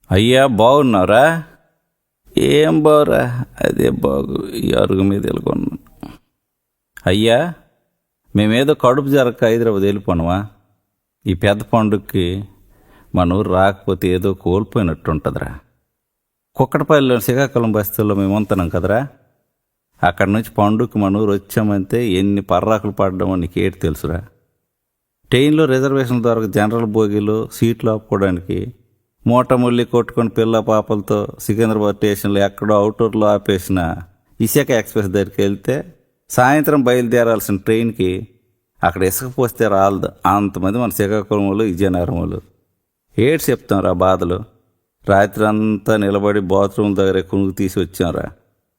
అయ్యా బాగున్నారా? ఏం బాగురా, అదే బాగు. ఈ అరుగు మీద వెళ్ళుకున్నాను. అయ్యా, మేమేదో కడుపు జరగక హైదరాబాద్ వెళ్ళిపోనవా? ఈ పెద్ద పండుగకి మన ఊరు రాకపోతే ఏదో కోల్పోయినట్టుంటుందిరా. కుక్కటపల్లిలో శ్రీకాకుళం బస్తీల్లో మేము ఉంటున్నాం కదరా. అక్కడి నుంచి పండుగకి మన ఊరు వచ్చామంటే ఎన్ని పర్రాకులు పడ్డామో నీకేటి తెలుసురా. ట్రైన్లో రిజర్వేషన్లు దొరక జనరల్ బోగీలు సీట్లు ఆపుకోవడానికి మూటముల్లి కొట్టుకొని పిల్ల పాపలతో సికింద్రాబాద్ స్టేషన్లో ఎక్కడో అవుటూర్లో ఆపేసిన విశాఖ ఎక్స్ప్రెస్ దగ్గరికి వెళ్తే సాయంత్రం బయలుదేరాల్సిన ట్రైన్కి అక్కడ ఇసుక పోస్తే రాలదు అంతమంది మన శ్రీకాకుళం వాళ్ళు విజయనగరం వాళ్ళు. ఏడు చెప్తాం రా బాధలు. రాత్రి అంతా నిలబడి బాత్రూమ్ దగ్గర కునుకు తీసి వచ్చాంరా.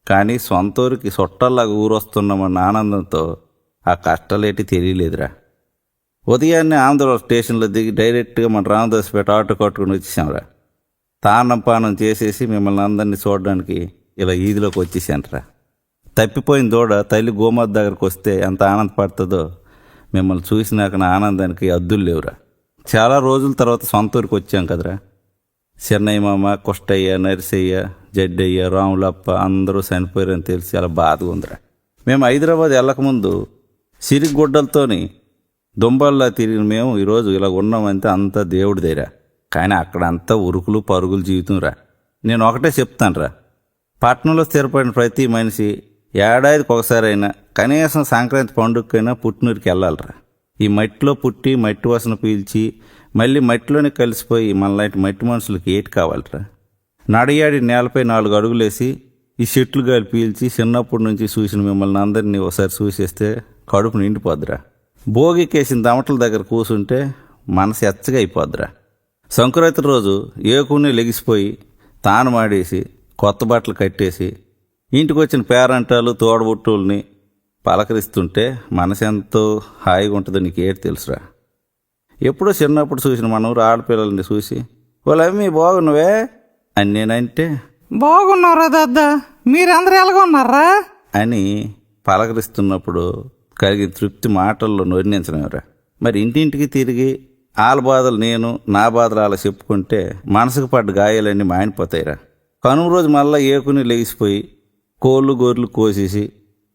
కానీ సొంత ఊరికి చుట్టాల్లాగా ఊరొస్తున్నామన్న ఆనందంతో ఆ కష్టాలేటి తెలియలేదురా. ఉదయాన్నే ఆంధ్ర స్టేషన్లో దిగి డైరెక్ట్గా మన రామదాస్పేట ఆటో కట్టుకుని వచ్చేసాంరా. తానం పానం చేసేసి మిమ్మల్ని అందరినీ చూడడానికి ఇలా ఈదిలోకి వచ్చేసాంట్రా. తప్పిపోయిన దూడ తల్లి గోమాత దగ్గరకు వస్తే ఎంత ఆనందపడుతుందో మిమ్మల్ని చూసినాక నా ఆనందానికి అద్దులు లేవురా. చాలా రోజుల తర్వాత సొంత ఊరికి వచ్చాం కదరా. చెన్నయ్య మామ, కుష్టయ్య, నరిసయ్య, జడ్డయ్య, రాములప్ప అందరూ చనిపోయారని తెలిసి చాలా బాధగా ఉందిరా. మేము హైదరాబాద్ వెళ్ళకముందు సిరిగుడ్డలతోని దుంబల్లా తిరిగిన మేము ఈరోజు ఇలా ఉన్నామంటే అంతా దేవుడి దగ్గర. కానీ అక్కడ అంతా ఉరుకులు పరుగులు జీవితంరా. నేను ఒకటే చెప్తానురా, పట్టణంలో స్థిరపడిన ప్రతి మనిషి ఏడాదికి ఒకసారైనా కనీసం సంక్రాంతి పండుగకైనా పుట్టినూరికి వెళ్ళాలిరా. ఈ మట్టిలో పుట్టి మట్టి వాసన పీల్చి మళ్ళీ మట్టిలోనే కలిసిపోయి మనలాంటి మట్టి మనుషులకి ఏటి కావాలిరా. నడియాడి నేలపై 4 అడుగులేసి ఈ చెట్లు గాలి పీల్చి చిన్నప్పటి నుంచి చూసిన మిమ్మల్ని అందరినీ ఒకసారి చూసేస్తే కడుపు నిండిపోద్దురా. భోగికేసిన దమటల దగ్గర కూర్చుంటే మనసు ఎచ్చగా అయిపోద్దిరా. సంక్రాంతి రోజు ఏకుని లెగిసిపోయి తానమాడేసి కొత్త బట్టలు కట్టేసి ఇంటికి వచ్చిన పేరంటాలు తోడబుట్టుల్ని పలకరిస్తుంటే మనసు ఎంతో హాయిగా ఉంటుందో నీకేటి తెలుసురా. ఎప్పుడో చిన్నప్పుడు చూసిన మన ఊరు ఆడపిల్లల్ని చూసి వాళ్ళమ్మి బాగున్నావే అని నేనంటే బాగున్నారా దాదా, మీరందరూ ఎలాగొన్నారా అని పలకరిస్తున్నప్పుడు కలిగిన తృప్తి మాటల్లో నొరించలేమురా. మరి ఇంటింటికి తిరిగి వాళ్ళ బాధలు నేను, నా బాధలు అలా చెప్పుకుంటే మనసుకు పడ్డ గాయాలన్నీ మానిపోతాయిరా. కనుమ రోజు మళ్ళీ ఏకుని లేచిపోయి కోళ్ళు గొర్రెలు కోసేసి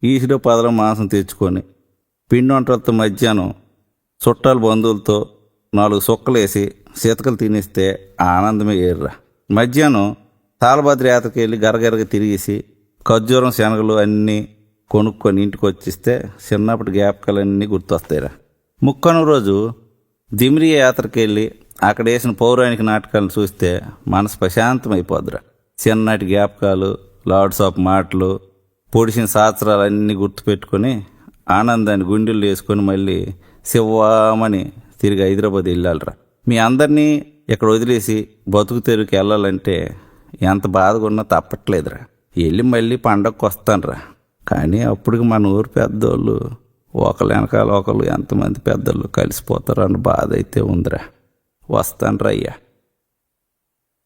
ఈసిలో పదల మాంసం తెచ్చుకొని పిండి వంటలతో మధ్యాహ్నం చుట్టాల బంధువులతో 4 సుక్కలేసి సీతకలు తినేస్తే ఆ ఆనందమే ఏర్రా. మధ్యాహ్నం తాళభద్ర యాత్రకి వెళ్ళి గరగరగా తిరిగేసి ఖర్జూరం శనగలు అన్నీ కొనుక్కొని ఇంటికి వచ్చిస్తే చిన్నప్పటి జ్ఞాపకాలన్నీ గుర్తొస్తాయిరా. ముక్కను రోజు దిమ్రియ యాత్రకి వెళ్ళి అక్కడ వేసిన పౌరాణిక నాటకాలను చూస్తే మనసు ప్రశాంతం అయిపోద్దిరా. చిన్నటి జ్ఞాపకాలు, లార్డ్స్ ఆఫ్ మాటలు, పొడిచిన శాస్త్రాలన్నీ గుర్తుపెట్టుకొని ఆనందాన్ని గుండెలు వేసుకొని మళ్ళీ శివామని తిరిగి హైదరాబాద్ వెళ్ళాలిరా. మీ అందరినీ ఇక్కడ వదిలేసి బతుకు తెరువుకి వెళ్ళాలంటే ఎంత బాధగా ఉన్నా తప్పట్లేదురా. వెళ్ళి మళ్ళీ పండగకు వస్తానురా. కానీ అప్పటికి మన ఊరు పెద్దోళ్ళు ఒకళ్ళు వెనకాల ఒకళ్ళు ఎంతమంది పెద్దోళ్ళు కలిసిపోతారు అన్న బాధ అయితే ఉందిరా. వస్తానురా అయ్యా.